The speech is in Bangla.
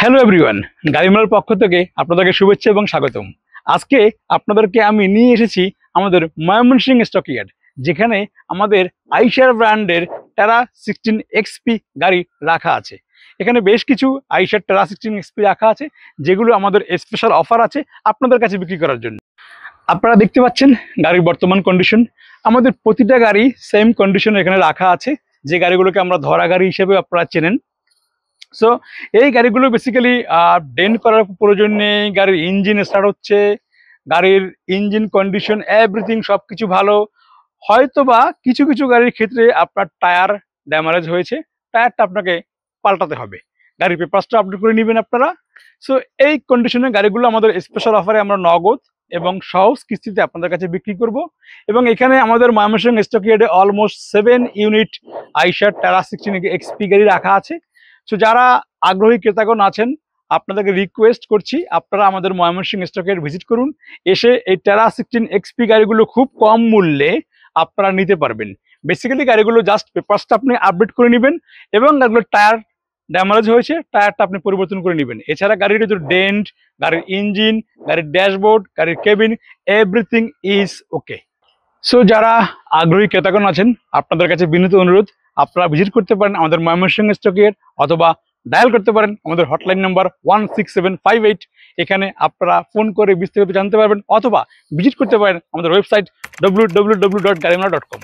হ্যালো এভরিওয়ান, গাড়িমালার পক্ষ থেকে আপনাদেরকে শুভেচ্ছা এবং স্বাগতম। আজকে আপনাদেরকে আমি নিয়ে এসেছি আমাদের ময়মনসিংহ স্টক ইয়ার্ড, যেখানে আমাদের আইশার ব্র্যান্ডের টেরা 16 এক্সপি গাড়ি রাখা আছে। এখানে বেশ কিছু আইশার টেরা 16 এক্সপি রাখা আছে, যেগুলো আমাদের স্পেশাল অফার আছে আপনাদের কাছে বিক্রি করার জন্য। আপনারা দেখতে পাচ্ছেন গাড়ির বর্তমান কন্ডিশন। আমাদের প্রতিটা গাড়ি সেম কন্ডিশন এখানে রাখা আছে, যে গাড়িগুলোকে আমরা ধরা গাড়ি হিসেবে আপনারা চেনেন। সো এই গাড়িগুলো বেসিক্যালি ডেন্ট করার প্রয়োজন নেই, গাড়ির ইঞ্জিন স্টার্ট হচ্ছে, গাড়ির ইঞ্জিন কন্ডিশন এভরিথিং সব কিছু ভালো। হয়তো বা কিছু কিছু গাড়ির ক্ষেত্রে আপনার টায়ার ড্যামেজ হয়েছে, টায়ারটা আপনাকে পাল্টাতে হবে, গাড়ির পেপারসটা আপডেট করে নেবেন আপনারা। সো এই কন্ডিশনের গাড়িগুলো আমাদের স্পেশাল অফারে আমরা নগদ এবং সহজ কিস্তিতে আপনাদের কাছে বিক্রি করব। এবং এখানে আমাদের ময়মনসিংহ স্টক ইয়ার্ডে অলমোস্ট 7 ইউনিট আইশার টেরা 16 এক্সপি গাড়ি রাখা আছে। সো যারা আগ্রহী ক্রেতাগণ আছেন, আপনাদেরকে রিকোয়েস্ট করছি আপনারা আমাদের ময়মনসিংহ স্টক ইয়ার্ড ভিজিট করুন। এসে এই টেরা 16 এক্সপি গাড়িগুলো খুব কম মূল্যে আপনারা নিতে পারবেন। বেসিক্যালি গাড়িগুলো জাস্ট পেপারসটা আপনি আপডেট করে নেবেন এবং গাড়িগুলোর টায়ার ড্যামেজ হয়েছে, টায়ারটা আপনি পরিবর্তন করে নেবেন। এছাড়া গাড়ির যে ডেন্ট, গাড়ির ইঞ্জিন, গাড়ির ড্যাশবোর্ড, গাড়ির cabin everything is okay. So যারা আগ্রহী ক্রেতাগণ আছেন, আপনাদের কাছে বিনীত অনুরোধ, আপনারা ভিজিট করতে পারেন আমাদের ময়মনসিংহ স্টক ইয়ার্ড, অথবা ডায়াল করতে পারেন আমাদের হটলাইন নাম্বার 16758। এখানে আপনারা ফোন করে বিস্তারিত জানতে পারবেন, অথবা ভিজিট করতে পারেন আমাদের ওয়েবসাইট www.garimala.com।